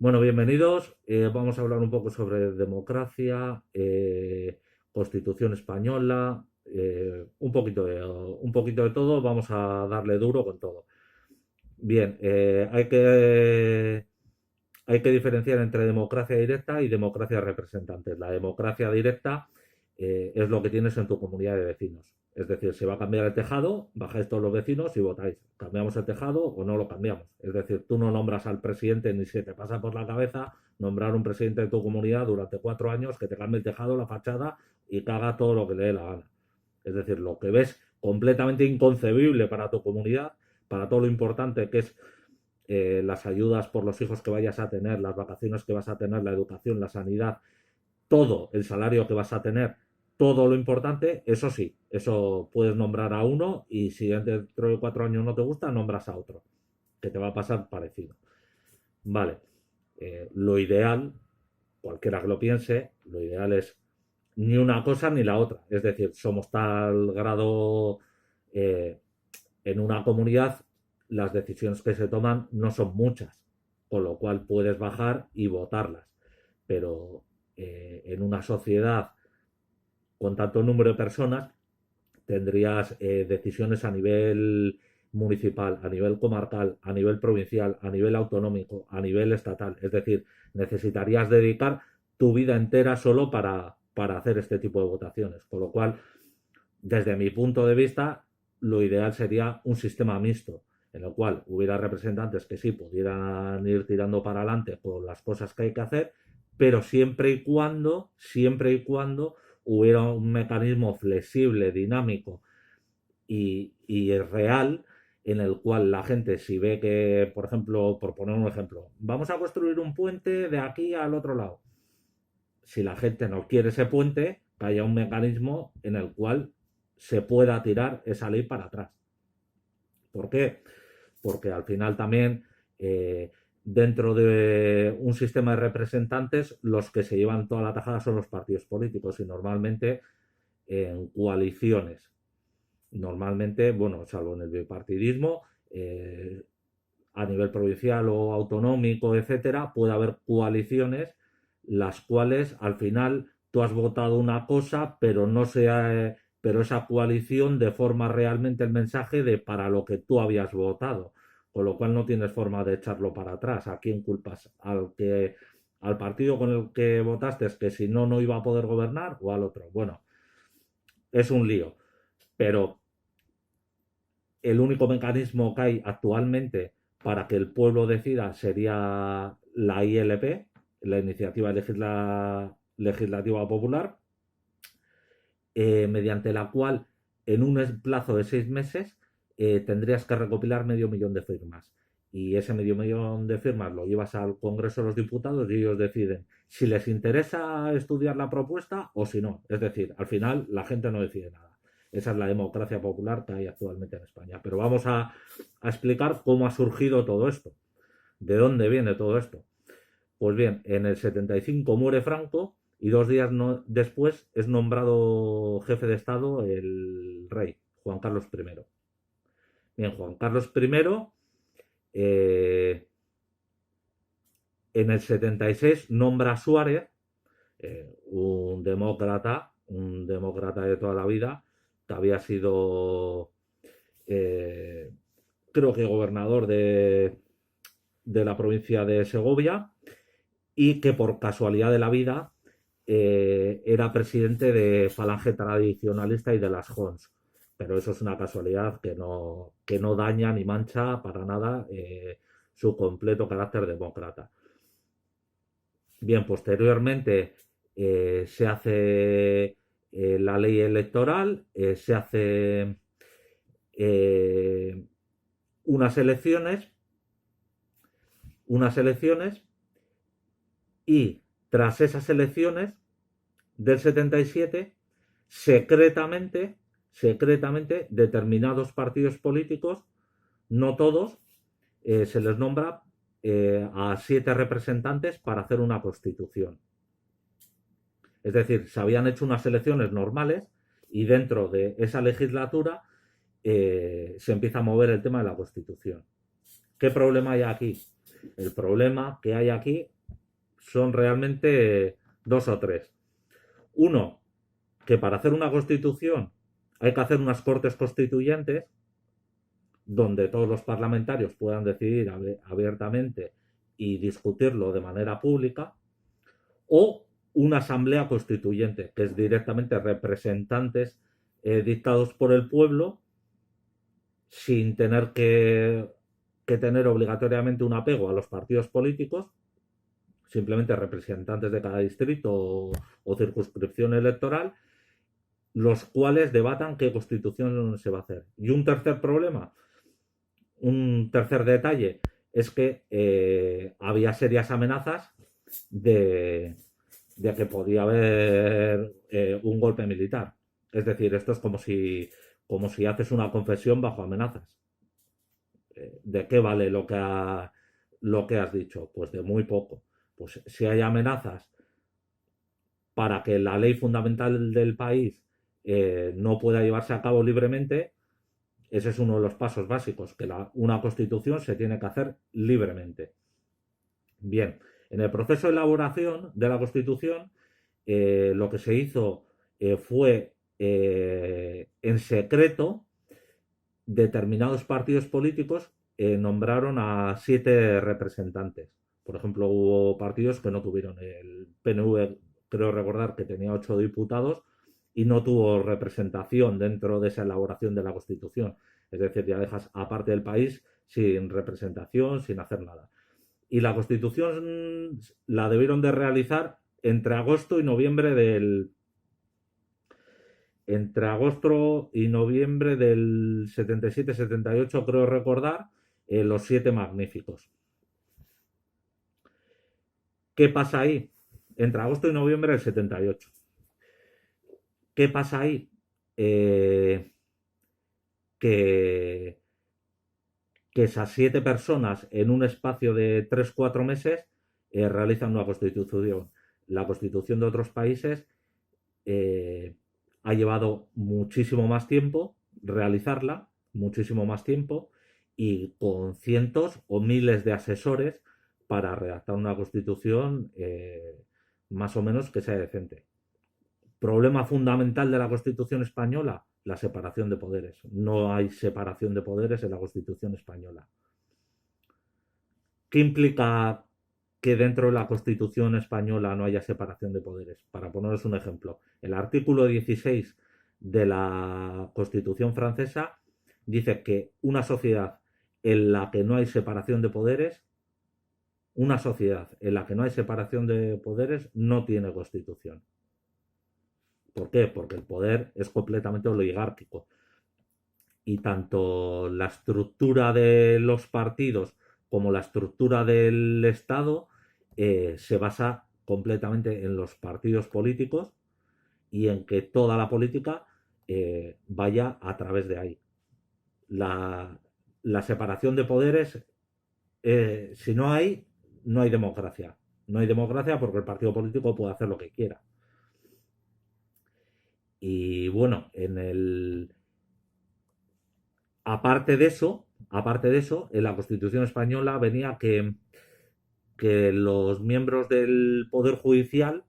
Bueno, bienvenidos. Vamos a hablar un poco sobre democracia, Constitución española, un poquito de todo. Vamos a darle duro con todo. Bien, hay que diferenciar entre democracia directa y democracia de representantes. La democracia directa es lo que tienes en tu comunidad de vecinos. Es decir, se va a cambiar el tejado, bajáis todos los vecinos y votáis. ¿Cambiamos el tejado o no lo cambiamos? Es decir, tú no nombras al presidente ni se te pasa por la cabeza nombrar un presidente de tu comunidad durante 4 años que te cambie el tejado, la fachada y que haga todo lo que le dé la gana. Es decir, lo que ves completamente inconcebible para tu comunidad, para todo lo importante que es las ayudas por los hijos que vayas a tener, las vacaciones que vas a tener, la educación, la sanidad, todo el salario que vas a tener, todo lo importante, eso sí, eso puedes nombrar a uno y si dentro de 4 años no te gusta, nombras a otro, que te va a pasar parecido. Vale, lo ideal, cualquiera que lo piense, lo ideal es ni una cosa ni la otra. Es decir, somos tal grado eh, en una comunidad, las decisiones que se toman no son muchas, con lo cual puedes bajar y votarlas. Pero en una sociedad con tanto número de personas, tendrías decisiones a nivel municipal, a nivel comarcal, a nivel provincial, a nivel autonómico, a nivel estatal. Es decir, necesitarías dedicar tu vida entera solo para hacer este tipo de votaciones. Con lo cual, desde mi punto de vista, lo ideal sería un sistema mixto, en el cual hubiera representantes que sí pudieran ir tirando para adelante con las cosas que hay que hacer, pero siempre y cuando hubiera un mecanismo flexible, dinámico y real en el cual la gente, si ve que, por ejemplo, por poner un ejemplo, vamos a construir un puente de aquí al otro lado. Si la gente no quiere ese puente, que haya un mecanismo en el cual se pueda tirar esa ley para atrás. ¿Por qué? Porque al final también dentro de un sistema de representantes los que se llevan toda la tajada son los partidos políticos y normalmente en coaliciones. Normalmente, bueno, salvo en el bipartidismo, a nivel provincial o autonómico, etcétera, puede haber coaliciones las cuales al final tú has votado una cosa, pero no sea, pero esa coalición deforma realmente el mensaje de para lo que tú habías votado, con lo cual no tienes forma de echarlo para atrás. ¿A quién culpas? Al partido con el que votaste es que si no no iba a poder gobernar o al otro. Bueno, es un lío, pero el único mecanismo que hay actualmente para que el pueblo decida sería la ILP, la Iniciativa Legislativa Popular, mediante la cual en un plazo de 6 meses tendrías que recopilar 500.000 de firmas. Y ese 500.000 de firmas lo llevas al Congreso de los Diputados y ellos deciden si les interesa estudiar la propuesta o si no. Es decir, al final la gente no decide nada. Esa es la democracia popular que hay actualmente en España. Pero vamos a explicar cómo ha surgido todo esto. ¿De dónde viene todo esto? Pues bien, en el 75 muere Franco y 2 días después es nombrado jefe de Estado el rey, Juan Carlos I. Bien, Juan Carlos I en el 76 nombra a Suárez, un demócrata de toda la vida, que había sido, eh, creo que gobernador de la provincia de Segovia, y que por casualidad de la vida era presidente de Falange Tradicionalista y de las Jons. Pero eso es una casualidad que no daña ni mancha para nada su completo carácter demócrata. Bien, posteriormente se hace la ley electoral, se hace eh, unas elecciones, unas elecciones y tras esas elecciones del 77, secretamente, determinados partidos políticos, no todos, se les nombra a 7 representantes para hacer una constitución. Es decir, se habían hecho unas elecciones normales y dentro de esa legislatura se empieza a mover el tema de la constitución. ¿Qué problema hay aquí? El problema que hay aquí son realmente dos o tres. Uno, que para hacer una constitución hay que hacer unas cortes constituyentes donde todos los parlamentarios puedan decidir abiertamente y discutirlo de manera pública, o una asamblea constituyente, que es directamente representantes dictados por el pueblo, sin tener que tener obligatoriamente un apego a los partidos políticos, simplemente representantes de cada distrito o circunscripción electoral, los cuales debatan qué constitución se va a hacer. Y un tercer problema, un tercer detalle, es que había serias amenazas de que podía haber un golpe militar. Es decir, esto es como si haces una confesión bajo amenazas. ¿De qué vale lo que has dicho? Pues de muy poco. Pues si hay amenazas para que la ley fundamental del país no pueda llevarse a cabo libremente, ese es uno de los pasos básicos, que una constitución se tiene que hacer libremente. Bien, en el proceso de elaboración de la constitución, lo que se hizo fue en secreto, determinados partidos políticos nombraron a 7 representantes. Por ejemplo, hubo partidos que no tuvieron. El PNV, creo recordar que tenía 8 diputados y no tuvo representación dentro de esa elaboración de la Constitución. Es decir, ya dejas aparte del país sin representación, sin hacer nada. Y la Constitución la debieron de realizar entre agosto y noviembre del 77-78, creo recordar, los 7 magníficos. ¿Qué pasa ahí? Entre agosto y noviembre del 78. ¿Qué pasa ahí? Que esas 7 personas en un espacio de 3-4 meses realizan una constitución. La constitución de otros países ha llevado muchísimo más tiempo realizarla, muchísimo más tiempo, y con cientos o miles de asesores para redactar una constitución más o menos que sea decente. Problema fundamental de la Constitución española, la separación de poderes. No hay separación de poderes en la Constitución española. ¿Qué implica que dentro de la Constitución española no haya separación de poderes? Para poneros un ejemplo, el artículo 16 de la Constitución francesa dice que una sociedad en la que no hay separación de poderes, una sociedad en la que no hay separación de poderes no tiene Constitución. ¿Por qué? Porque el poder es completamente oligárquico. Y tanto la estructura de los partidos como la estructura del Estado se basa completamente en los partidos políticos y en que toda la política vaya a través de ahí. La separación de poderes, si no hay, no hay democracia. No hay democracia porque el partido político puede hacer lo que quiera. Y bueno, aparte de eso, en la Constitución española venía que los miembros del Poder Judicial,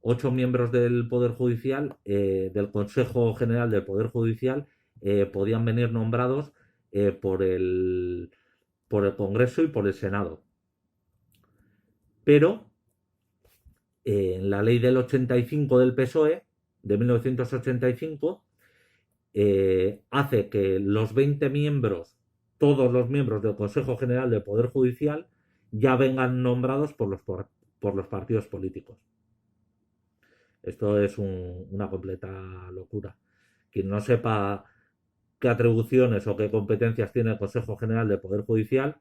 8 miembros del Poder Judicial, del Consejo General del Poder Judicial, podían venir nombrados por el Congreso y por el Senado. Pero en la ley del 85 del PSOE, de 1985, hace que los 20 miembros, todos los miembros del Consejo General del Poder Judicial, ya vengan nombrados por los partidos políticos. Esto es una completa locura. Quien no sepa qué atribuciones o qué competencias tiene el Consejo General del Poder Judicial,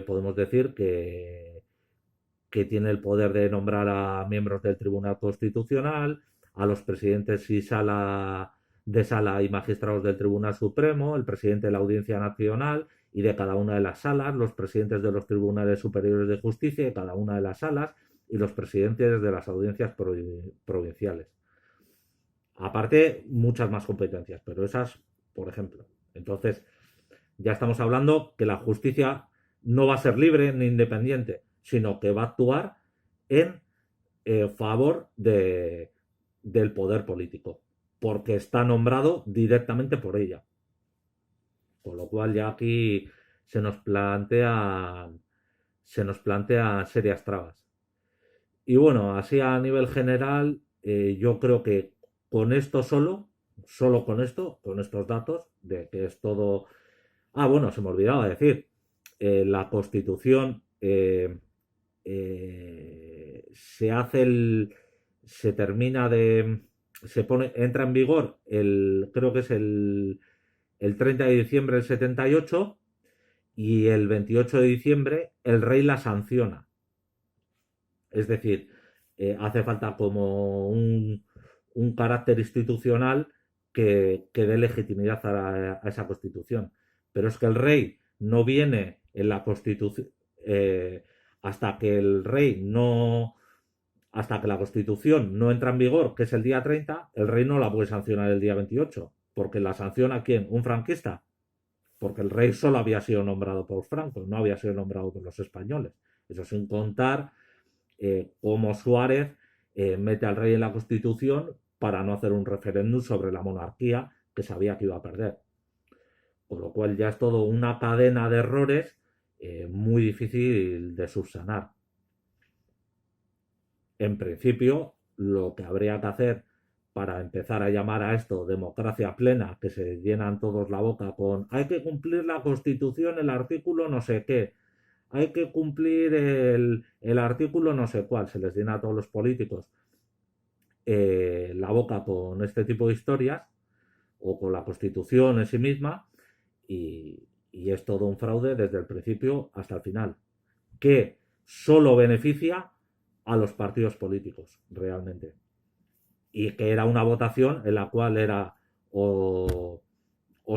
podemos decir que tiene el poder de nombrar a miembros del Tribunal Constitucional, a los presidentes de sala y magistrados del Tribunal Supremo, el presidente de la Audiencia Nacional y de cada una de las salas, los presidentes de los Tribunales Superiores de Justicia de cada una de las salas y los presidentes de las audiencias provinciales. Aparte, muchas más competencias, pero esas, por ejemplo. Entonces, ya estamos hablando que la justicia no va a ser libre ni independiente, sino que va a actuar en favor del poder político, porque está nombrado directamente por ella. Con lo cual ya aquí se nos plantean serias trabas. Y bueno, así a nivel general, yo creo que con esto solo con esto, con estos datos, de que es todo... Ah, bueno, se me olvidaba decir, la Constitución se hace se termina de, entra en vigor creo que es el 30 de diciembre del 78 y el 28 de diciembre el rey la sanciona. Es decir, hace falta como un carácter institucional que dé legitimidad a esa constitución. Pero es que el rey no viene en la constitución hasta que el rey no, hasta que la constitución no entra en vigor, que es el día 30, el rey no la puede sancionar el día 28. Porque la sanciona quién, un franquista. Porque el rey solo había sido nombrado por Franco, no había sido nombrado por los españoles. Eso sin contar cómo Suárez mete al rey en la Constitución para no hacer un referéndum sobre la monarquía que sabía que iba a perder. Con lo cual ya es todo una cadena de errores muy difícil de subsanar. En principio, lo que habría que hacer para empezar a llamar a esto democracia plena, que se llenan todos la boca con hay que cumplir la Constitución, el artículo no sé qué, hay que cumplir el artículo no sé cuál, se les llena a todos los políticos la boca con este tipo de historias o con la Constitución en sí misma y es todo un fraude desde el principio hasta el final, que solo beneficia a los partidos políticos realmente y que era una votación en la cual era o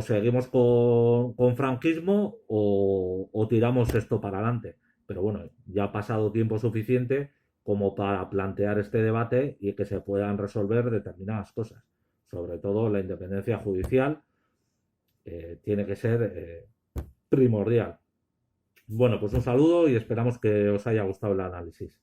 seguimos con franquismo o tiramos esto para adelante. Pero bueno, ya ha pasado tiempo suficiente como para plantear este debate y que se puedan resolver determinadas cosas. Sobre todo la independencia judicial tiene que ser primordial. Bueno, pues un saludo y esperamos que os haya gustado el análisis.